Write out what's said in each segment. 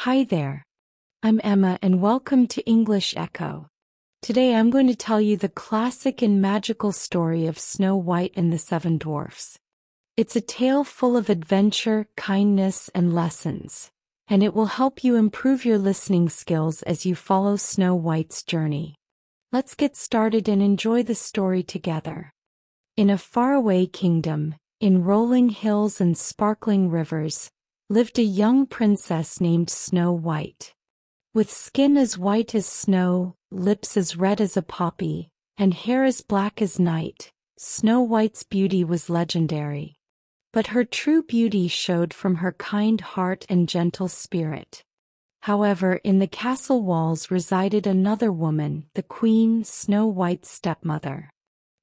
Hi there. I'm Emma and welcome to English Echo. Today I'm going to tell you the classic and magical story of Snow White and the Seven Dwarfs. It's a tale full of adventure, kindness, and lessons, and it will help you improve your listening skills as you follow Snow White's journey. Let's get started and enjoy the story together. In a faraway kingdom, in rolling hills and sparkling rivers, lived a young princess named Snow White. With skin as white as snow, lips as red as a poppy, and hair as black as night, Snow White's beauty was legendary. But her true beauty showed from her kind heart and gentle spirit. However, in the castle walls resided another woman, the Queen, Snow White's stepmother.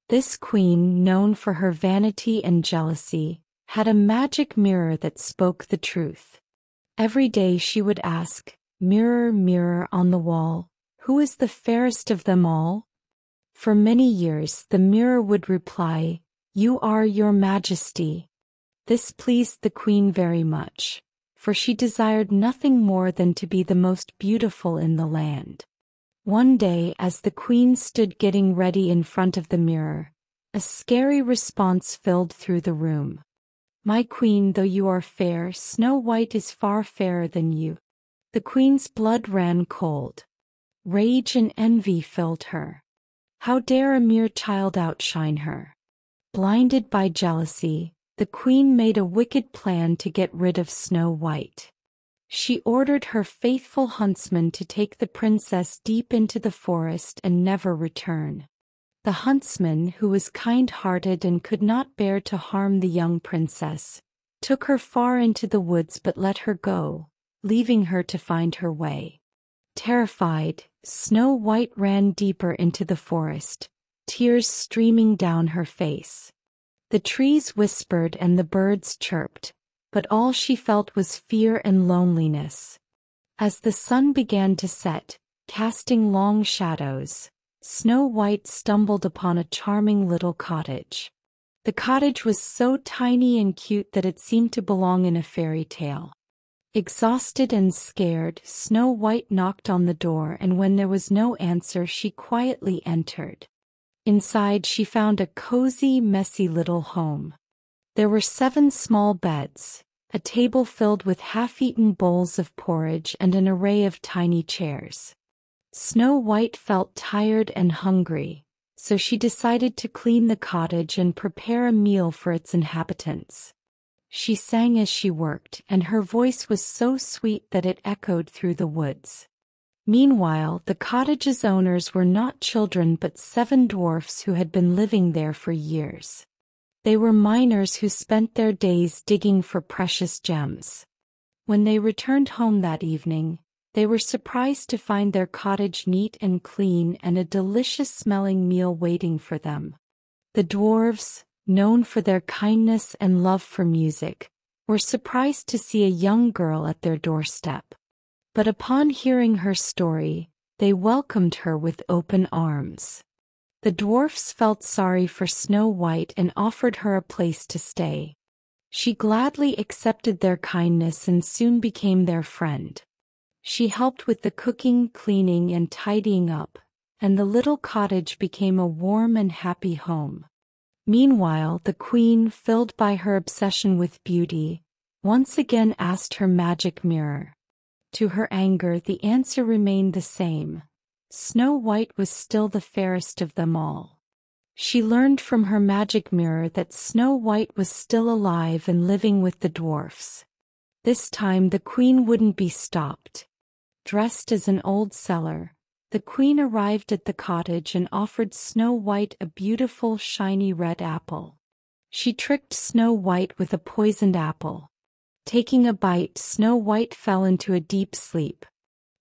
This queen, known for her vanity and jealousy, had a magic mirror that spoke the truth. Every day she would ask, "Mirror, mirror on the wall, who is the fairest of them all?" For many years the mirror would reply, "You are, your majesty." This pleased the queen very much, for she desired nothing more than to be the most beautiful in the land. One day, as the queen stood getting ready in front of the mirror, a scary response filled through the room. "My queen, though you are fair, Snow White is far fairer than you." The queen's blood ran cold. Rage and envy filled her. How dare a mere child outshine her? Blinded by jealousy, the queen made a wicked plan to get rid of Snow White. She ordered her faithful huntsman to take the princess deep into the forest and never return. The huntsman, who was kind-hearted and could not bear to harm the young princess, took her far into the woods but let her go, leaving her to find her way. Terrified, Snow White ran deeper into the forest, tears streaming down her face. The trees whispered and the birds chirped, but all she felt was fear and loneliness. As the sun began to set, casting long shadows, Snow White stumbled upon a charming little cottage. The cottage was so tiny and cute that it seemed to belong in a fairy tale. Exhausted and scared, Snow White knocked on the door, and when there was no answer, she quietly entered. Inside she found a cozy, messy little home. There were 7 small beds, a table filled with half-eaten bowls of porridge, and an array of tiny chairs. Snow White felt tired and hungry, so she decided to clean the cottage and prepare a meal for its inhabitants. She sang as she worked, and her voice was so sweet that it echoed through the woods. Meanwhile, the cottage's owners were not children but 7 dwarfs who had been living there for years. They were miners who spent their days digging for precious gems. When they returned home that evening, they were surprised to find their cottage neat and clean and a delicious-smelling meal waiting for them. The dwarves, known for their kindness and love for music, were surprised to see a young girl at their doorstep. But upon hearing her story, they welcomed her with open arms. The dwarfs felt sorry for Snow White and offered her a place to stay. She gladly accepted their kindness and soon became their friend. She helped with the cooking, cleaning, and tidying up, and the little cottage became a warm and happy home. Meanwhile, the queen, filled by her obsession with beauty, once again asked her magic mirror. To her anger, the answer remained the same. Snow White was still the fairest of them all. She learned from her magic mirror that Snow White was still alive and living with the dwarfs. This time the queen wouldn't be stopped. Dressed as an old sailor, the queen arrived at the cottage and offered Snow White a beautiful, shiny red apple. She tricked Snow White with a poisoned apple. Taking a bite, Snow White fell into a deep sleep.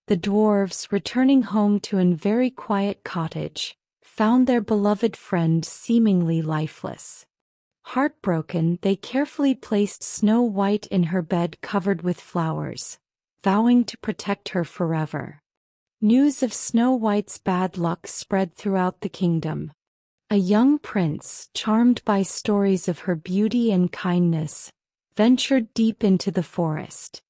The dwarves, returning home to a very quiet cottage, found their beloved friend seemingly lifeless. Heartbroken, they carefully placed Snow White in her bed covered with flowers, vowing to protect her forever. News of Snow White's bad luck spread throughout the kingdom. A young prince, charmed by stories of her beauty and kindness, ventured deep into the forest.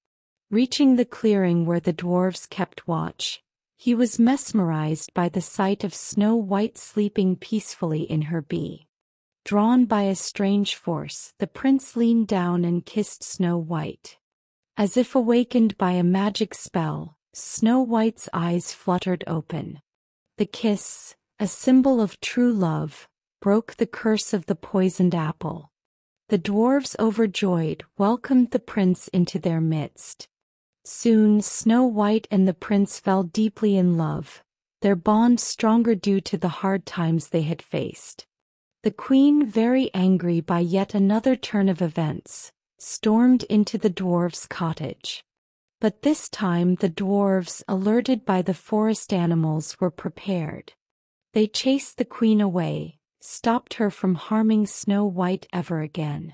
Reaching the clearing where the dwarves kept watch, he was mesmerized by the sight of Snow White sleeping peacefully in her bee. Drawn by a strange force, the prince leaned down and kissed Snow White. As if awakened by a magic spell, Snow White's eyes fluttered open. The kiss, a symbol of true love, broke the curse of the poisoned apple. The dwarves, overjoyed, welcomed the prince into their midst. Soon Snow White and the prince fell deeply in love, their bond stronger due to the hard times they had faced. The queen, very angry by yet another turn of events, stormed into the dwarves' cottage. But this time the dwarves, alerted by the forest animals, were prepared. They chased the queen away, stopped her from harming Snow White ever again.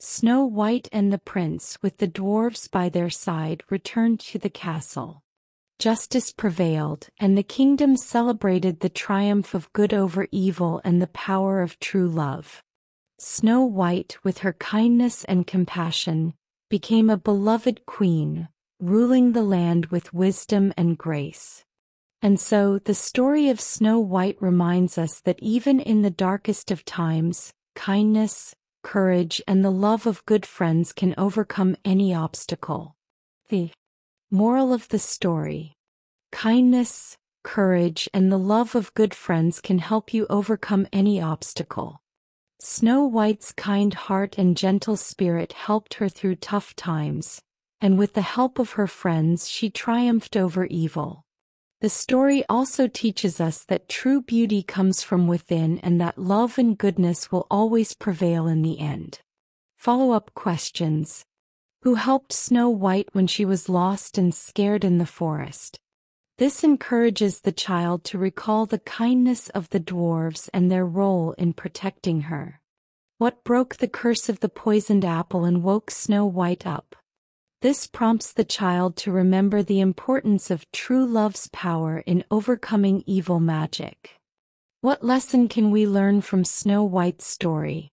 Snow White and the prince, with the dwarves by their side, returned to the castle. Justice prevailed, and the kingdom celebrated the triumph of good over evil and the power of true love. Snow White, with her kindness and compassion, became a beloved queen, ruling the land with wisdom and grace. And so, the story of Snow White reminds us that even in the darkest of times, kindness, courage, and the love of good friends can overcome any obstacle. The moral of the story: kindness, courage, and the love of good friends can help you overcome any obstacle. Snow White's kind heart and gentle spirit helped her through tough times, and with the help of her friends she triumphed over evil. The story also teaches us that true beauty comes from within and that love and goodness will always prevail in the end. Follow-up questions. Who helped Snow White when she was lost and scared in the forest? This encourages the child to recall the kindness of the dwarves and their role in protecting her. What broke the curse of the poisoned apple and woke Snow White up? This prompts the child to remember the importance of true love's power in overcoming evil magic. What lesson can we learn from Snow White's story?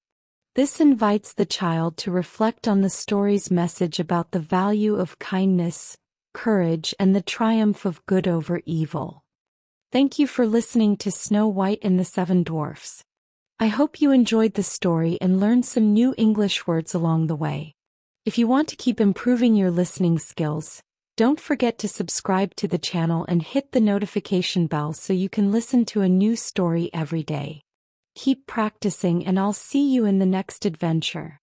This invites the child to reflect on the story's message about the value of kindness, courage, and the triumph of good over evil. Thank you for listening to Snow White and the Seven Dwarfs. I hope you enjoyed the story and learned some new English words along the way. If you want to keep improving your listening skills, don't forget to subscribe to the channel and hit the notification bell so you can listen to a new story every day. Keep practicing and I'll see you in the next adventure.